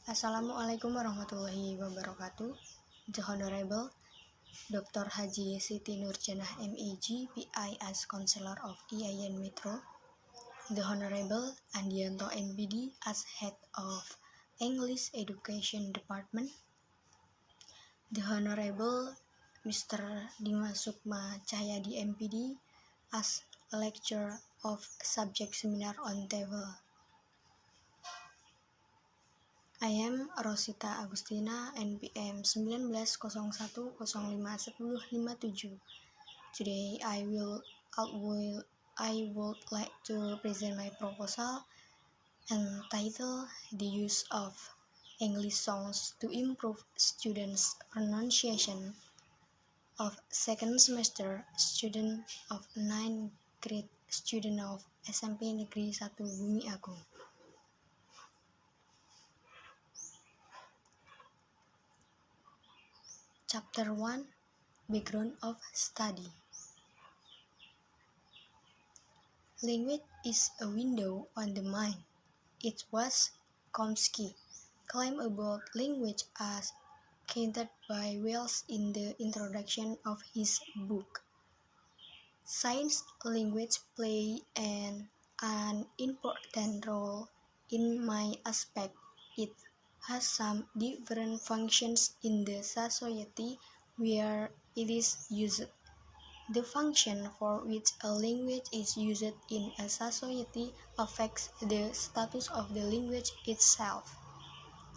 Assalamualaikum warahmatullahi wabarakatuh. The Honorable Dr. Haji Siti Nurjanah MEG, PI as Counselor of IAIN Metro. The Honorable Andianto MPD as Head of English Education Department. The Honorable Mr. Dimas Sukma Cahyadi MPD as Lecturer of Subject Seminar on Table. I am Rosita Agustina, NPM 1901051057. Today I would like to present my proposal entitled The Use of English Songs to Improve Students' Pronunciation of Second Semester Student of 9th Grade Student of SMP Negeri 1 Bumi Agung. Chapter 1, Background of Study. Language is a window on the mind. It was Chomsky claimed about language as counted by Wells in the introduction of his book. Science language play an important role in my aspect. It has some different functions in the society where it is used. The function for which a language is used in a society affects the status of the language itself.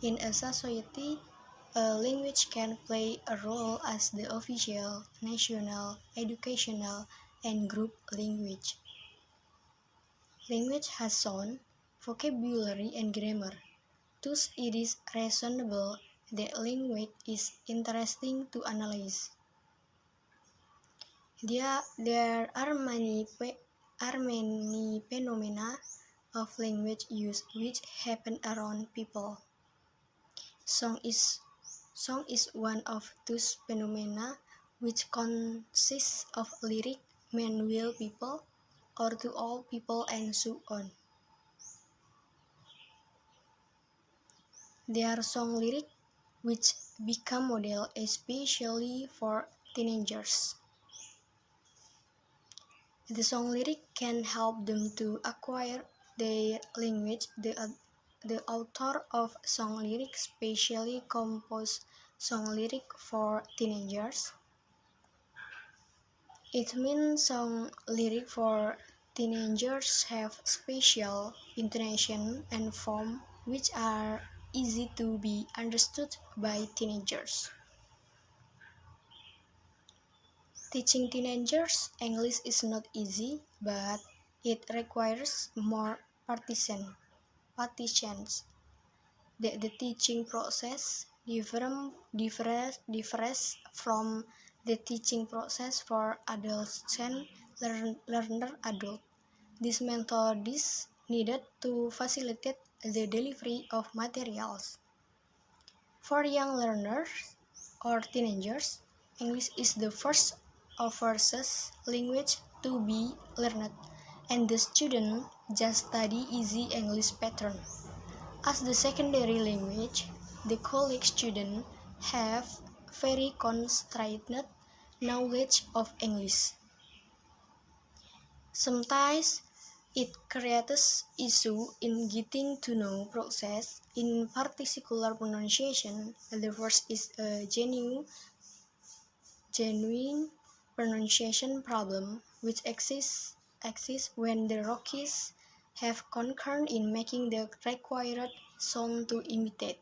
In a society, a language can play a role as the official, national, educational, and group language. Language has sound, vocabulary, and grammar. Thus, it is reasonable that language is interesting to analyze. There are many phenomena of language use which happen around people. Song is one of those phenomena which consists of lyric meant will people or to all people and so on. There are song lyrics which become model especially for teenagers. The song lyric can help them to acquire their language. The author of song lyric specially composed song lyric for teenagers. It means song lyric for teenagers have special intonation and form which are easy to be understood by teenagers. Teaching teenagers English is not easy, but it requires more patience. The teaching process differs from the teaching process for adolescent learner adult. This method is needed to facilitate the delivery of materials. For young learners or teenagers, English is the first overseas language to be learned, and the student just study easy English pattern. As the secondary language, the college students have very constrained knowledge of English. Sometimes it creates issue in getting to know process, in particular pronunciation. The first is a genuine pronunciation problem which exists when the Rockies have concurred in making the required sound to imitate.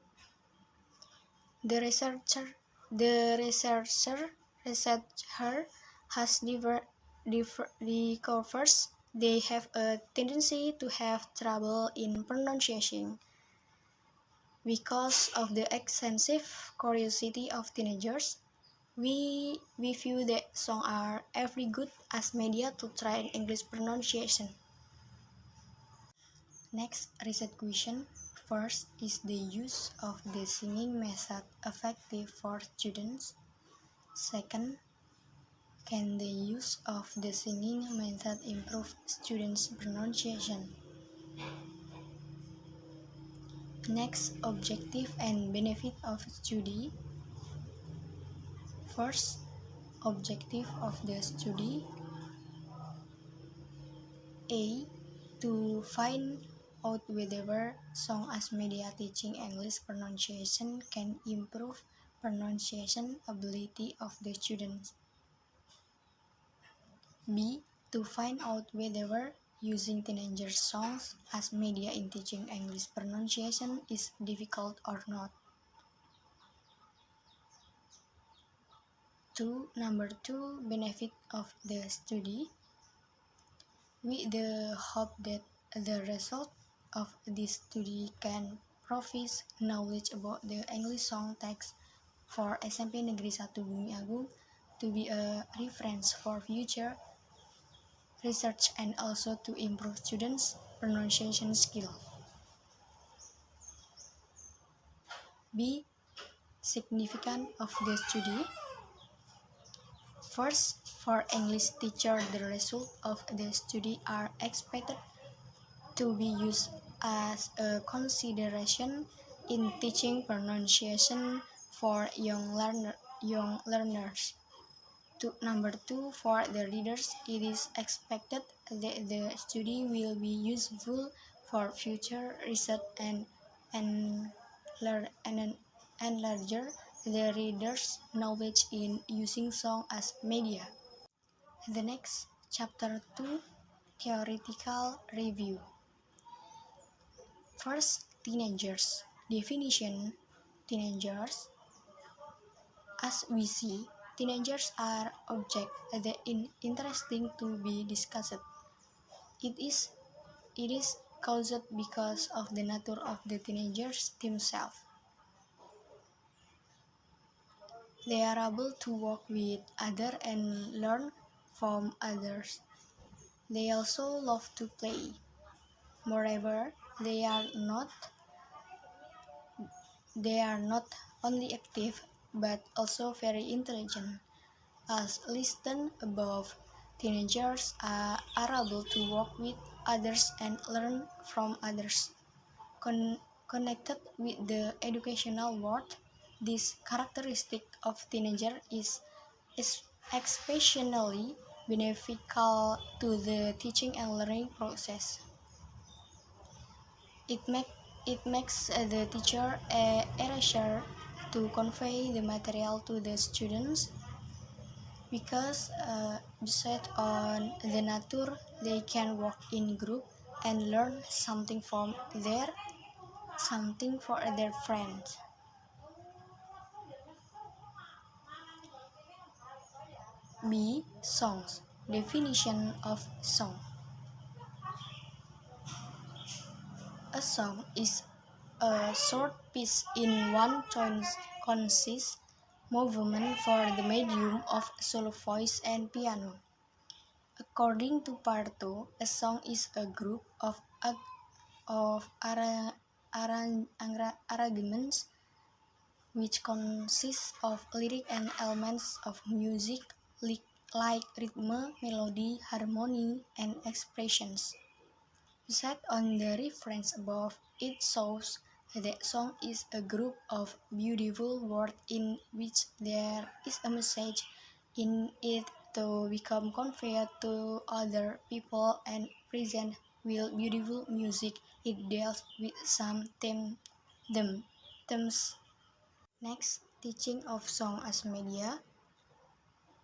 The researcher has discovered they have a tendency to have trouble in pronunciation. Because of the extensive curiosity of teenagers, we view that songs are every good as media to train English pronunciation. Next research question. First, is the use of the singing method effective for students? Second, can the use of the singing method improve students' pronunciation? Next, objective and benefit of study. First, objective of the study. A. To find out whether song as media teaching English pronunciation can improve pronunciation ability of the students. B. To find out whether using teenager songs as media in teaching English pronunciation is difficult or not. Number 2, benefit of the study. With the hope that the result of this study can provide knowledge about the English song text for SMP Negeri 1 Bumi Agung to be a reference for future research and also to improve students' pronunciation skill. B. Significance of the study. First, for English teacher, the results of the study are expected to be used as a consideration in teaching pronunciation for young learners. Number 2, for the readers, it is expected that the study will be useful for future research and enlarge the reader's knowledge in using song as media. The next, chapter 2, theoretical review. First, teenagers. Definition: teenagers. As we see, teenagers are objects that interesting to be discussed. It is caused because of the nature of the teenagers themselves. They are able to work with others and learn from others. They also love to play. Moreover, they are not only active but also very intelligent. As listed above, teenagers are able to work with others and learn from others. Connected with the educational world, this characteristic of teenager is especially beneficial to the teaching and learning process. It makes the teacher easier to convey the material to the students because based on the nature they can work in group and learn something for their friends. B. Songs. Definition of song. A song is a short piece in one conscious movement for the medium of solo voice and piano. According to Parto, a song is a group of arrangements which consists of lyric and elements of music like rhythm, melody, harmony, and expressions. Based on the reference above, it shows that song is a group of beautiful words in which there is a message in it to become conveyed to other people and present with beautiful music. It deals with some themes. Next, teaching of song as media.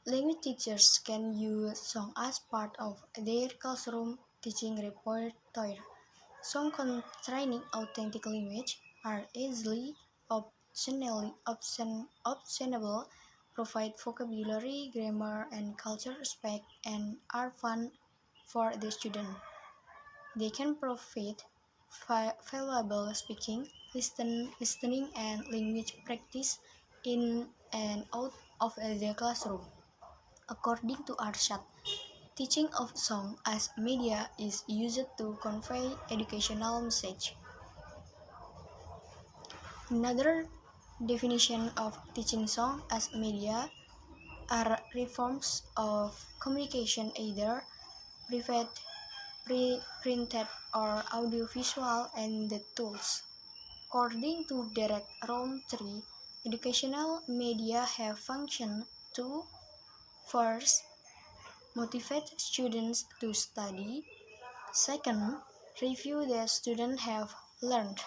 Language teachers can use song as part of their classroom teaching repertoire. Songs containing authentic language are easily obtainable, provide vocabulary, grammar, and cultural aspect, and are fun for the student. They can provide valuable speaking, listening, and language practice in and out of the classroom. According to Arshad, teaching of song as media is used to convey educational message. Another definition of teaching song as media are reforms of communication, either printed or audiovisual, and the tools. According to Derek Rountree, educational media have functioned to first, motivate students to study. Second, review the students have learned.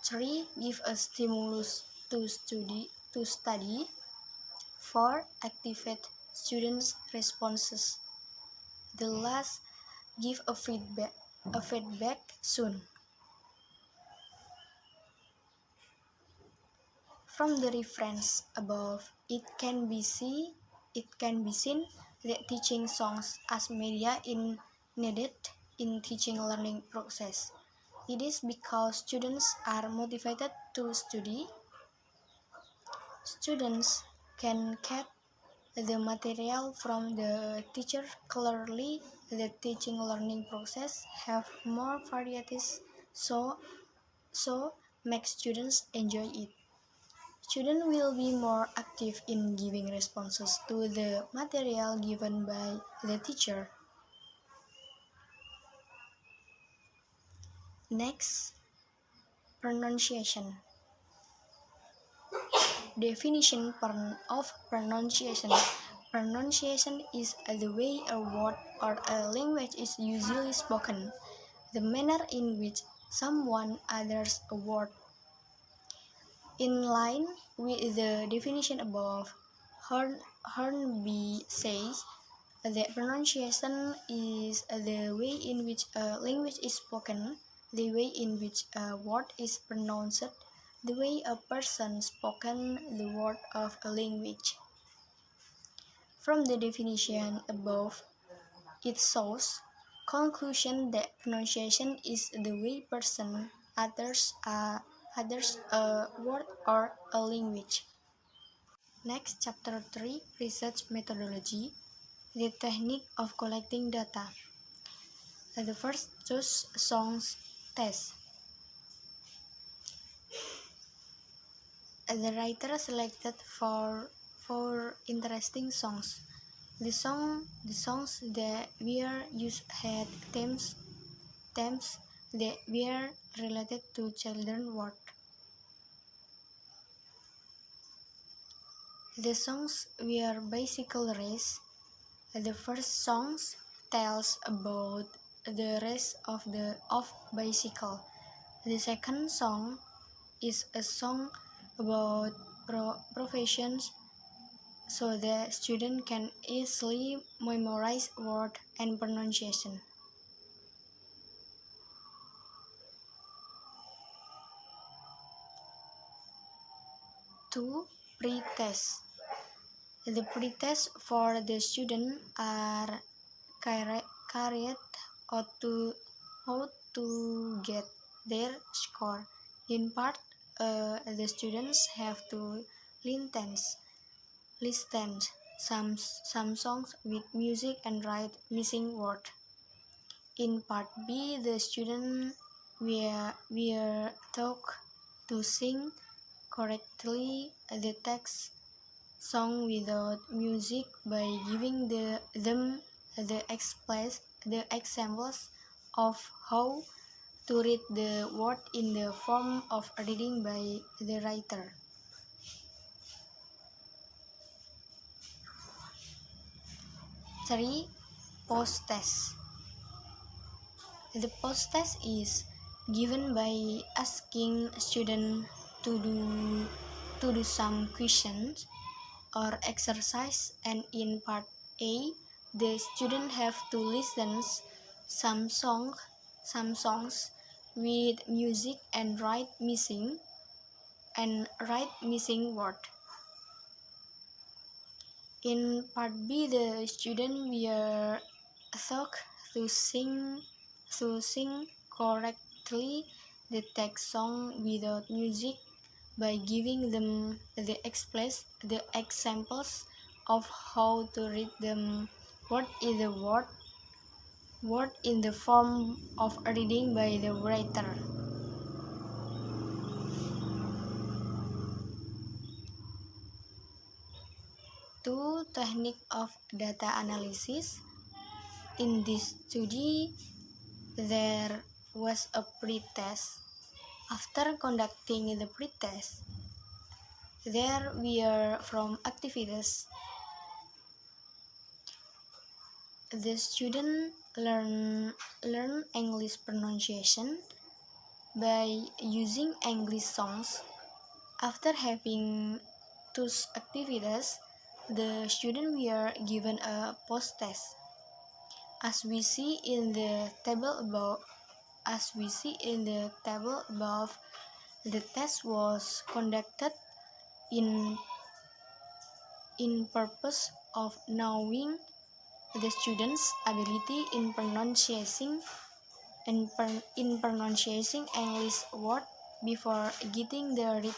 3. Give a stimulus to study. 4. Activate students' responses. The last, give a feedback soon. From the reference above, it can be seen that teaching songs as media is needed in teaching learning process. It is because students are motivated to study. Students can get the material from the teacher clearly. The teaching learning process have more varieties, so make students enjoy it. Students will be more active in giving responses to the material given by the teacher. Next, pronunciation. Definition of pronunciation. Pronunciation is the way a word or a language is usually spoken, the manner in which someone utters a word. In line with the definition above, Hornby says that pronunciation is the way in which a language is spoken, the way in which a word is pronounced, the way a person spoken the word of a language. From the definition above, it shows conclusion that pronunciation is the way person utters a word or a language. Next, chapter 3, research methodology, the technique of collecting data. The first, choose songs test. The writer selected four interesting songs. The songs that were used had themes that were related to children's world. The songs were bicycle race. The first song tells about the race of bicycle. The second song is a song about professions, so the student can easily memorize word and pronunciation. 2. Pre-test. The pre-tests for the student are carried out to get their score. In part, the students have to listen some songs with music and write missing words. In part B, the students were taught to sing correctly the text song without music by giving them the examples of how to read the word in the form of reading by the writer. Three, post-test. The post-test is given by asking students to do some questions or exercise, and in part A, the students have to listen some songs with music and write missing word. In part B, the students were taught to sing correctly the text song without music by giving them the examples of how to read them word in the form of reading by the writer. Two, technique of data analysis. In this study, there was a pre-test. After conducting the pretest, there were from activities. The student learn English pronunciation by using English songs. After having those activities, the students were given a post-test. As we see in the table above, the test was conducted in purpose of knowing the students' ability in pronouncing English word before getting the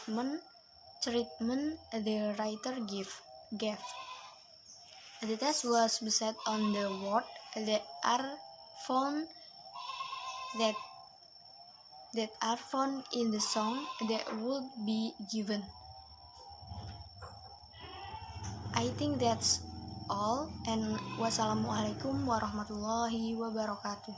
treatment the writer gave. The test was based on the words that are found in the song that would be given. I think that's all, and wassalamualaikum warahmatullahi wabarakatuh.